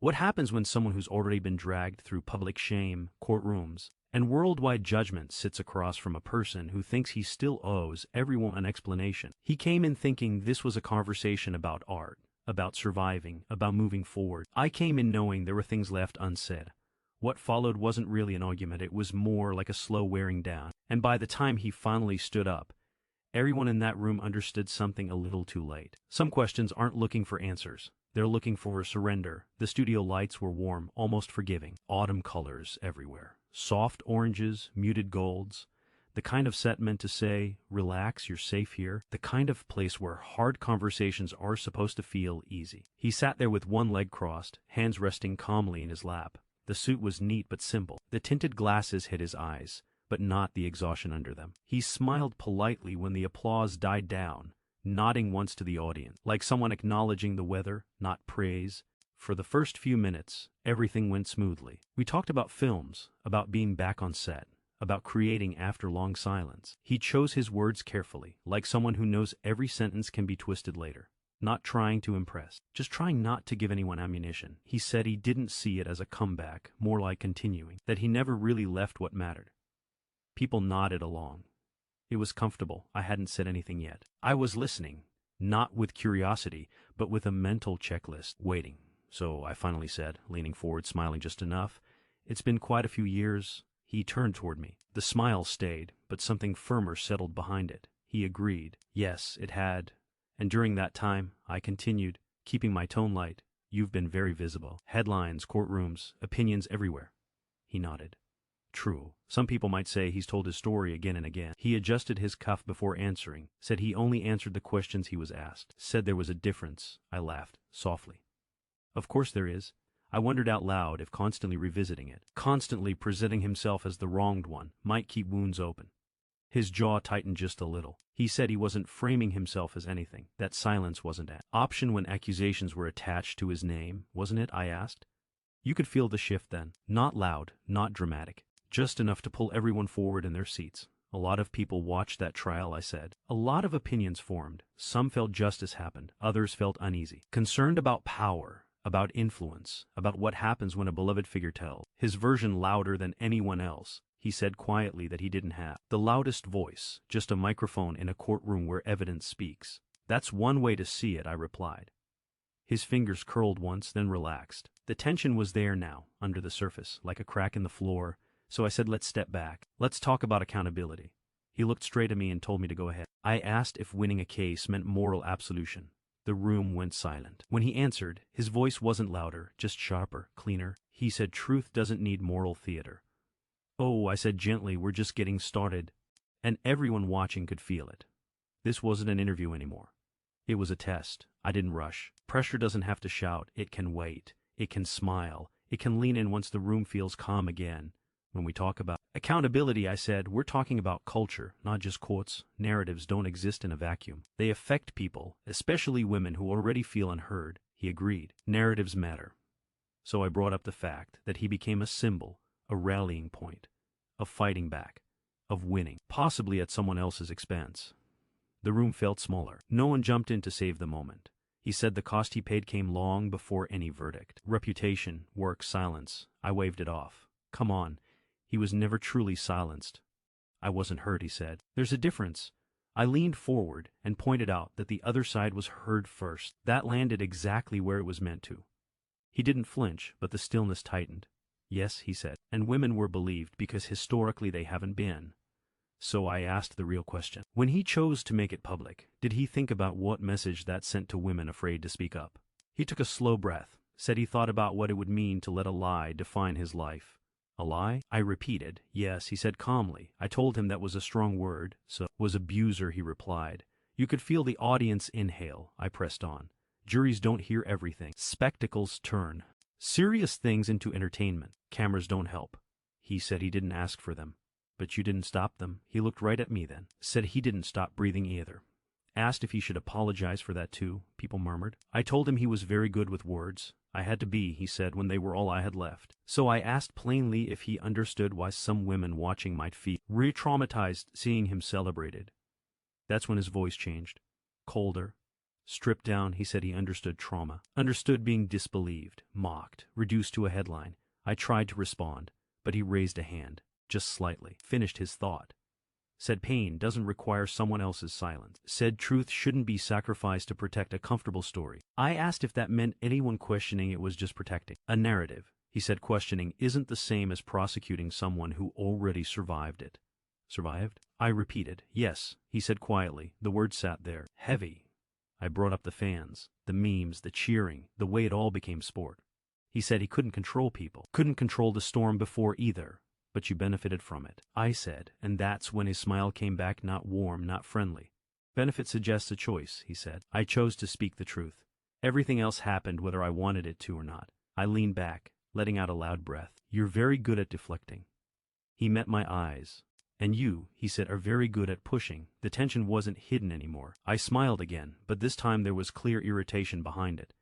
What happens when someone who's already been dragged through public shame, courtrooms, and worldwide judgment sits across from a person who thinks he still owes everyone an explanation? He came in thinking this was a conversation about art, about surviving, about moving forward. I came in knowing there were things left unsaid. What followed wasn't really an argument, it was more like a slow wearing down. And by the time he finally stood up, everyone in that room understood something a little too late. Some questions aren't looking for answers. They're looking for a surrender. The studio lights were warm, almost forgiving. Autumn colors everywhere. Soft oranges, muted golds. The kind of set meant to say, relax, you're safe here. The kind of place where hard conversations are supposed to feel easy. He sat there with one leg crossed, hands resting calmly in his lap. The suit was neat but simple. The tinted glasses hid his eyes, but not the exhaustion under them. He smiled politely when the applause died down, nodding once to the audience, like someone acknowledging the weather, not praise. For the first few minutes, everything went smoothly. We talked about films, about being back on set, about creating after long silence. He chose his words carefully, like someone who knows every sentence can be twisted later. Not trying to impress, just trying not to give anyone ammunition. He said he didn't see it as a comeback, more like continuing, that he never really left what mattered. People nodded along. It was comfortable. I hadn't said anything yet. I was listening, not with curiosity, but with a mental checklist, waiting. So I finally said, leaning forward, smiling just enough, "It's been quite a few years." He turned toward me. The smile stayed, but something firmer settled behind it. He agreed. Yes, it had. And during that time, I continued, keeping my tone light. "You've been very visible. Headlines, courtrooms, opinions everywhere." He nodded. "True. Some people might say he's told his story again and again." He adjusted his cuff before answering, said he only answered the questions he was asked, said there was a difference. I laughed, softly. Of course there is. I wondered out loud if constantly revisiting it, constantly presenting himself as the wronged one, might keep wounds open. His jaw tightened just a little. He said he wasn't framing himself as anything, that silence wasn't an option when accusations were attached to his name, wasn't it? I asked. You could feel the shift then. Not loud, not dramatic, just enough to pull everyone forward in their seats. A lot of people watched that trial, I said. A lot of opinions formed. Some felt justice happened, others felt uneasy, concerned about power, about influence, about what happens when a beloved figure tells his version louder than anyone else. He said quietly that he didn't have the loudest voice, just a microphone in a courtroom where evidence speaks. That's one way to see it, I replied. His fingers curled once, then relaxed. The tension was there now, under the surface, like a crack in the floor, so I said, let's step back. Let's talk about accountability. He looked straight at me and told me to go ahead. I asked if winning a case meant moral absolution. The room went silent. When he answered, his voice wasn't louder, just sharper, cleaner. He said, truth doesn't need moral theater. Oh, I said gently, we're just getting started. And everyone watching could feel it. This wasn't an interview anymore. It was a test. I didn't rush. Pressure doesn't have to shout. It can wait. It can smile. It can lean in once the room feels calm again. When we talk about accountability, I said, we're talking about culture, not just quotes. Narratives don't exist in a vacuum. They affect people, especially women who already feel unheard. He agreed. Narratives matter. So I brought up the fact that he became a symbol, a rallying point, of fighting back, of winning, possibly at someone else's expense. The room felt smaller. No one jumped in to save the moment. He said the cost he paid came long before any verdict. Reputation, work, silence. I waved it off. Come on. He was never truly silenced. I wasn't hurt, he said. There's a difference. I leaned forward and pointed out that the other side was heard first. That landed exactly where it was meant to. He didn't flinch, but the stillness tightened. Yes, he said, and women were believed because historically they haven't been. So I asked the real question. When he chose to make it public, did he think about what message that sent to women afraid to speak up? He took a slow breath, said he thought about what it would mean to let a lie define his life. A lie? I repeated. Yes, he said calmly. I told him that was a strong word. So was abuser, he replied. You could feel the audience inhale. I pressed on. Juries don't hear everything. Spectacles turn serious things into entertainment. Cameras don't help. He said he didn't ask for them. But you didn't stop them. He looked right at me then. Said he didn't stop breathing either. Asked if he should apologize for that too. People murmured. I told him he was very good with words. I had to be, he said, when they were all I had left. So I asked plainly if he understood why some women watching might feel re-traumatized seeing him celebrated. That's when his voice changed. Colder, Stripped down, he said he understood trauma, understood being disbelieved, mocked, reduced to a headline. I tried to respond, but he raised a hand, just slightly, finished his thought. Said pain doesn't require someone else's silence. Said truth shouldn't be sacrificed to protect a comfortable story. I asked if that meant anyone questioning it was just protecting a narrative. He said questioning isn't the same as prosecuting someone who already survived it. Survived? I repeated, yes, he said quietly. The word sat there, heavy. I brought up the fans, the memes, the cheering, the way it all became sport. He said he couldn't control people, couldn't control the storm before either, but you benefited from it. I said, and that's when his smile came back, not warm, not friendly. Benefit suggests a choice, he said. I chose to speak the truth. Everything else happened whether I wanted it to or not. I leaned back, letting out a loud breath. You're very good at deflecting. He met my eyes. And you, he said, are very good at pushing. The tension wasn't hidden anymore. I smiled again, but this time there was clear irritation behind it.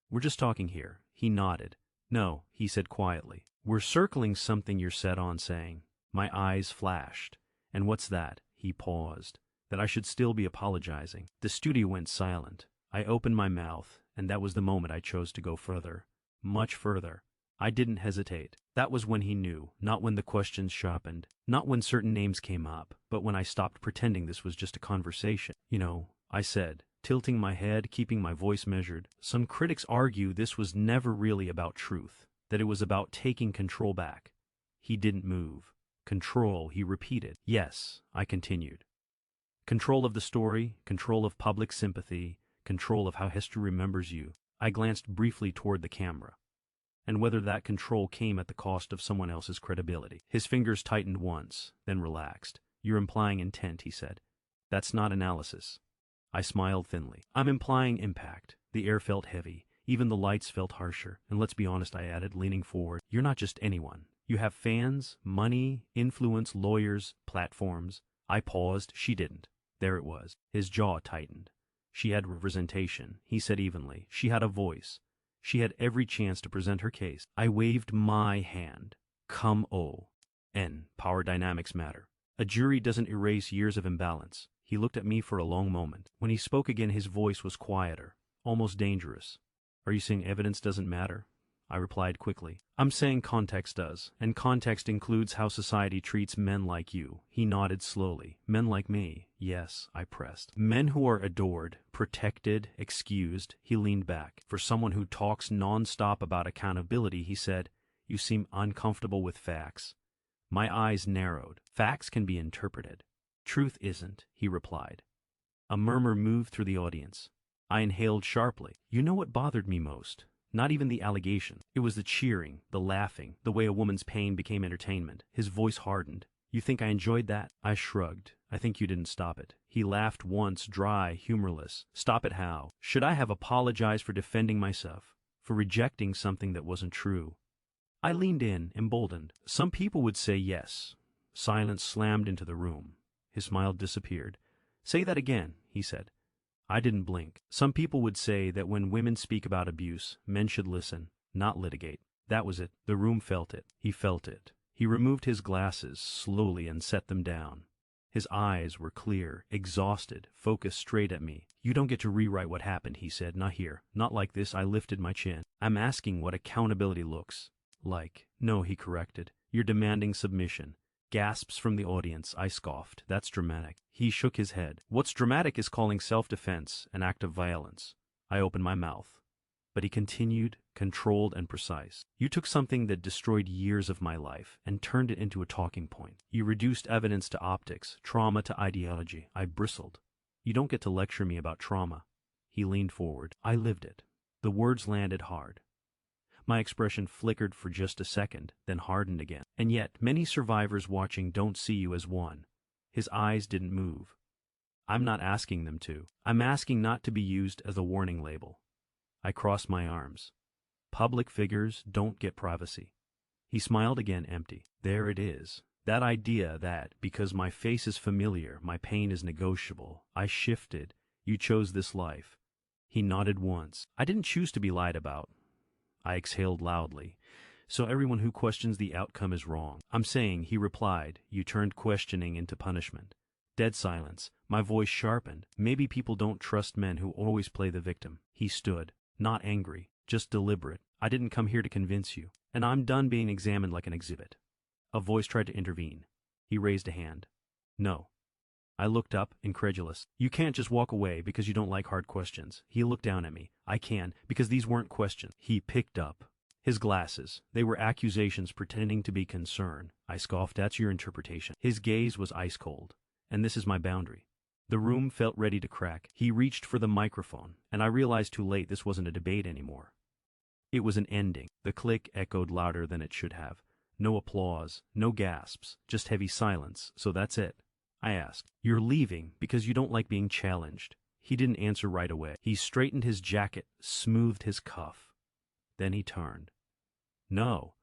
We're just talking here. He nodded. No, he said quietly. We're circling something you're set on saying. My eyes flashed. And what's that? He paused. That I should still be apologizing. The studio went silent. I opened my mouth, and that was the moment I chose to go further. Much further. I didn't hesitate. That was when he knew, not when the questions sharpened, not when certain names came up, but when I stopped pretending this was just a conversation. You know, I said, tilting my head, keeping my voice measured. Some critics argue this was never really about truth, that it was about taking control back. He didn't move. Control, he repeated. Yes, I continued. Control of the story, control of public sympathy, control of how history remembers you. I glanced briefly toward the camera. And whether that control came at the cost of someone else's credibility. His fingers tightened once, then relaxed. You're implying intent, he said. That's not analysis. I smiled thinly. I'm implying impact. The air felt heavy. Even the lights felt harsher. And let's be honest, I added, leaning forward. You're not just anyone. You have fans, money, influence, lawyers, platforms. I paused. She didn't. There it was. His jaw tightened. She had representation, he said evenly. She had a voice. She had every chance to present her case. I waved my hand. Come O.N. Power dynamics matter. A jury doesn't erase years of imbalance. He looked at me for a long moment. When he spoke again, his voice was quieter, almost dangerous. Are you saying evidence doesn't matter? I replied quickly. I'm saying context does, and context includes how society treats men like you. He nodded slowly. Men like me. Yes, I pressed. Men who are adored, protected, excused. He leaned back. For someone who talks nonstop about accountability, he said, you seem uncomfortable with facts. My eyes narrowed. Facts can be interpreted. Truth isn't, he replied. A murmur moved through the audience. I inhaled sharply. You know what bothered me most? Not even the allegation. It was the cheering, the laughing, the way a woman's pain became entertainment. His voice hardened. You think I enjoyed that? I shrugged. I think you didn't stop it. He laughed once, dry, humorless. Stop it how? Should I have apologized for defending myself? For rejecting something that wasn't true? I leaned in, emboldened. Some people would say yes. Silence slammed into the room. His smile disappeared. Say that again, he said. I didn't blink. Some people would say that when women speak about abuse, men should listen, not litigate. That was it. The room felt it. He felt it. He removed his glasses slowly and set them down. His eyes were clear, exhausted, focused straight at me. You don't get to rewrite what happened, he said. Not here. Not like this. I lifted my chin. I'm asking what accountability looks like. No, he corrected. You're demanding submission. Gasps from the audience. I scoffed. That's dramatic. He shook his head. What's dramatic is calling self-defense an act of violence. I opened my mouth. But he continued, controlled and precise. You took something that destroyed years of my life and turned it into a talking point. You reduced evidence to optics, trauma to ideology. I bristled. You don't get to lecture me about trauma. He leaned forward. I lived it. The words landed hard. My expression flickered for just a second, then hardened again. And yet, many survivors watching don't see you as one. His eyes didn't move. I'm not asking them to. I'm asking not to be used as a warning label. I crossed my arms. Public figures don't get privacy. He smiled again, empty. There it is. That idea that, because my face is familiar, my pain is negotiable. I shifted. You chose this life. He nodded once. I didn't choose to be lied about. I exhaled loudly. So everyone who questions the outcome is wrong. I'm saying, he replied, you turned questioning into punishment. Dead silence. My voice sharpened. Maybe people don't trust men who always play the victim. He stood, not angry, just deliberate. I didn't come here to convince you, and I'm done being examined like an exhibit. A voice tried to intervene. He raised a hand. No. I looked up, incredulous. You can't just walk away because you don't like hard questions. He looked down at me. I can, because these weren't questions. He picked up his glasses. They were accusations pretending to be concern. I scoffed. That's your interpretation. His gaze was ice cold. And this is my boundary. The room felt ready to crack. He reached for the microphone, and I realized too late this wasn't a debate anymore. It was an ending. The click echoed louder than it should have. No applause, no gasps, just heavy silence. So that's it. I asked. You're leaving because you don't like being challenged. He didn't answer right away. He straightened his jacket, smoothed his cuff. Then he turned. No,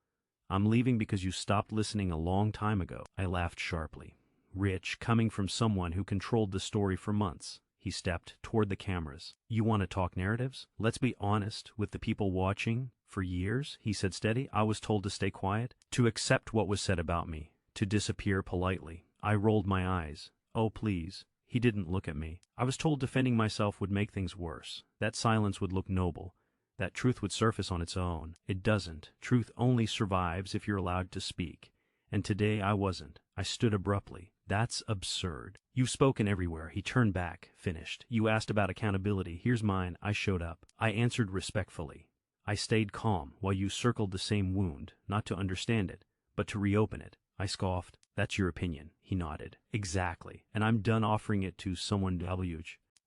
I'm leaving because you stopped listening a long time ago. I laughed sharply. Rich, coming from someone who controlled the story for months. He stepped toward the cameras. You want to talk narratives? Let's be honest with the people watching. For years, he said steady, I was told to stay quiet, to accept what was said about me, to disappear politely. I rolled my eyes. Oh, please. He didn't look at me. I was told defending myself would make things worse. That silence would look noble. That truth would surface on its own. It doesn't. Truth only survives if you're allowed to speak. And today I wasn't. I stood abruptly. That's absurd. You've spoken everywhere. He turned back, finished. You asked about accountability. Here's mine. I showed up. I answered respectfully. I stayed calm while you circled the same wound, not to understand it, but to reopen it. I scoffed. That's your opinion. He nodded. Exactly. And I'm done offering it to someone who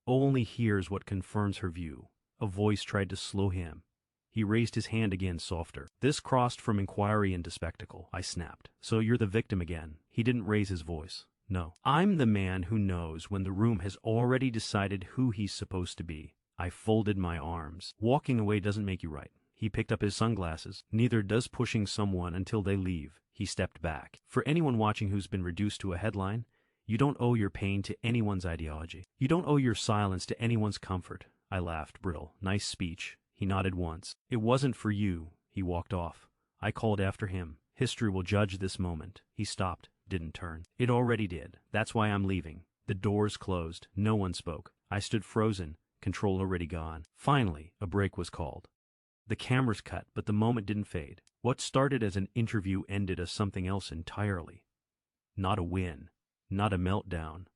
only hears what confirms her view. A voice tried to slow him. He raised his hand again, softer. This crossed from inquiry into spectacle. I snapped. So you're the victim again. He didn't raise his voice. No. I'm the man who knows when the room has already decided who he's supposed to be. I folded my arms. Walking away doesn't make you right. He picked up his sunglasses. Neither does pushing someone until they leave. He stepped back. For anyone watching who's been reduced to a headline, you don't owe your pain to anyone's ideology. You don't owe your silence to anyone's comfort. I laughed, brittle. Nice speech. He nodded once. It wasn't for you. He walked off. I called after him. History will judge this moment. He stopped, didn't turn. It already did. That's why I'm leaving. The doors closed. No one spoke. I stood frozen, control already gone. Finally, a break was called. The cameras cut, but the moment didn't fade. What started as an interview ended as something else entirely. Not a win. Not a meltdown.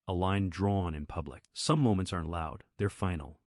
A line drawn in public. Some moments aren't loud. They're final.